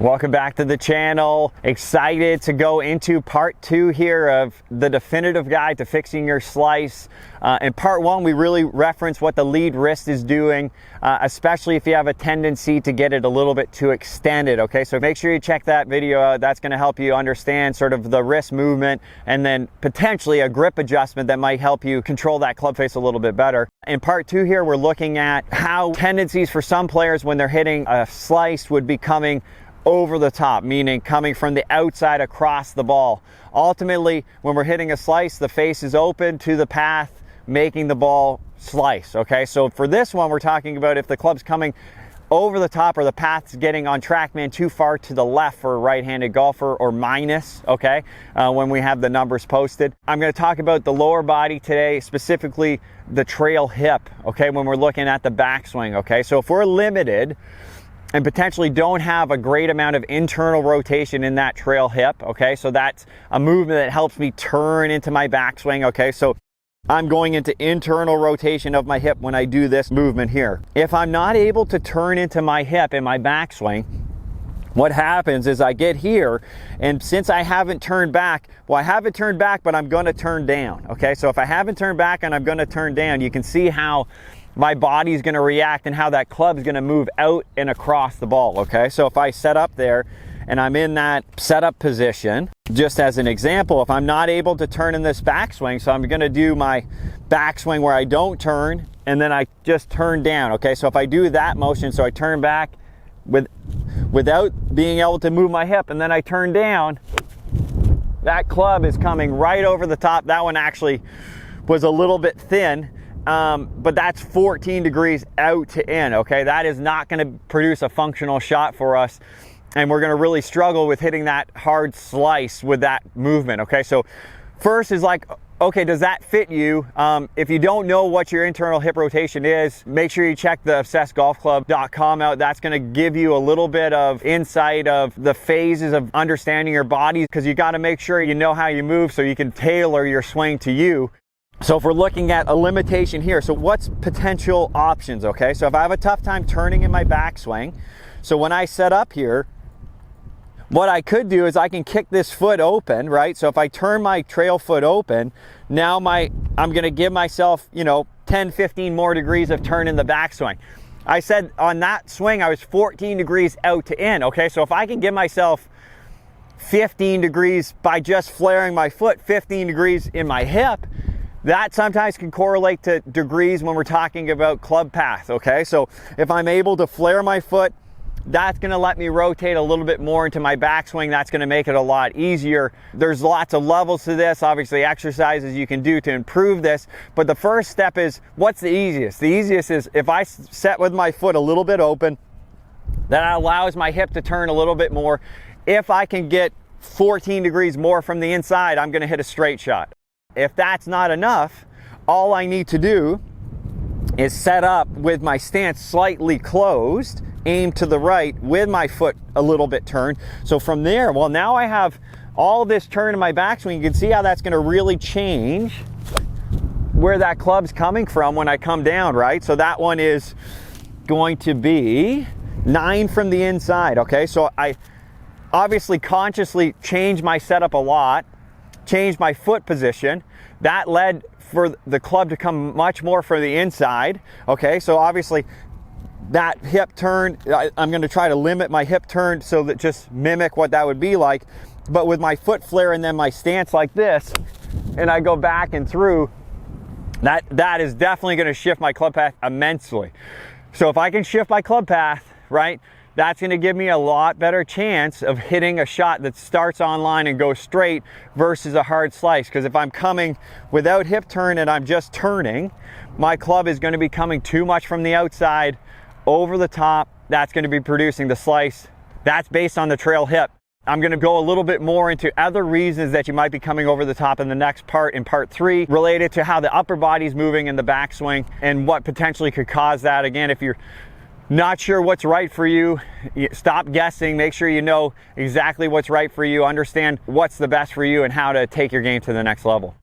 Welcome back to the channel. Excited to go into part 2 here of the definitive guide to fixing your slice. In part 1, we really reference what the lead wrist is doing, especially if you have a tendency to get it a little bit too extended, okay? So make sure you check that video out. That's gonna help you understand sort of the wrist movement and then potentially a grip adjustment that might help you control that club face a little bit better. In part 2 here, we're looking at how tendencies for some players when they're hitting a slice would be coming over the top, meaning coming from the outside across the ball. Ultimately, when we're hitting a slice, the face is open to the path, making the ball slice, okay? So for this one, we're talking about if the club's coming over the top or the path's getting on TrackMan too far to the left for a right-handed golfer or minus, okay, when we have the numbers posted. I'm gonna talk about the lower body today, specifically the trail hip, okay, when we're looking at the backswing, okay? So if we're limited and potentially don't have a great amount of internal rotation in that trail hip, okay? So that's a movement that helps me turn into my backswing, okay? So I'm going into internal rotation of my hip when I do this movement here. If I'm not able to turn into my hip in my backswing, what happens is I get here, and since I haven't turned back, well, I haven't turned back, but I'm gonna turn down, okay? So if I haven't turned back and I'm gonna turn down, you can see how my body's gonna react and how that club's gonna move out and across the ball, okay? So if I set up there and I'm in that setup position, just as an example, if I'm not able to turn in this backswing, so I'm gonna do my backswing where I don't turn and then I just turn down, okay? So if I do that motion, so I turn back without being able to move my hip and then I turn down, that club is coming right over the top. That one actually was a little bit thin. But that's 14 degrees out to in, okay? That is not gonna produce a functional shot for us, and we're gonna really struggle with hitting that hard slice with that movement, okay? So first is like, okay, does that fit you? If you don't know what your internal hip rotation is, make sure you check the obsessedgolfclub.com out. That's gonna give you a little bit of insight of the phases of understanding your body, because you gotta make sure you know how you move so you can tailor your swing to you. So if we're looking at a limitation here, so what's potential options, okay? So if I have a tough time turning in my backswing, so when I set up here, what I could do is I can kick this foot open, right? So if I turn my trail foot open, now I'm gonna give myself, 10, 15 more degrees of turn in the backswing. I said on that swing, I was 14 degrees out to in, okay? So if I can give myself 15 degrees by just flaring my foot, 15 degrees in my hip, that sometimes can correlate to degrees when we're talking about club path, okay? So if I'm able to flare my foot, that's gonna let me rotate a little bit more into my backswing. That's gonna make it a lot easier. There's lots of levels to this, obviously exercises you can do to improve this, but the first step is, what's the easiest? The easiest is if I set with my foot a little bit open, that allows my hip to turn a little bit more. If I can get 14 degrees more from the inside, I'm gonna hit a straight shot. If that's not enough, all I need to do is set up with my stance slightly closed, aim to the right with my foot a little bit turned. So from there, well, now I have all this turn in my backswing. You can see how that's gonna really change where that club's coming from when I come down, right? So that one is going to be 9 from the inside, okay? So I obviously consciously changed my setup a lot, changed my foot position. That led for the club to come much more from the inside, okay? So obviously that hip turn, I'm gonna try to limit my hip turn so that just mimic what that would be like, but with my foot flare and then my stance like this, and I go back and through, that is definitely gonna shift my club path immensely. So if I can shift my club path, right, that's gonna give me a lot better chance of hitting a shot that starts on line and goes straight versus a hard slice. Because if I'm coming without hip turn and I'm just turning, my club is gonna be coming too much from the outside, over the top. That's gonna be producing the slice. That's based on the trail hip. I'm gonna go a little bit more into other reasons that you might be coming over the top in the next part, in part 3, related to how the upper body's moving in the backswing and what potentially could cause that. Again, if you're not sure what's right for you, stop guessing. Make sure you know exactly what's right for you, understand what's the best for you and how to take your game to the next level.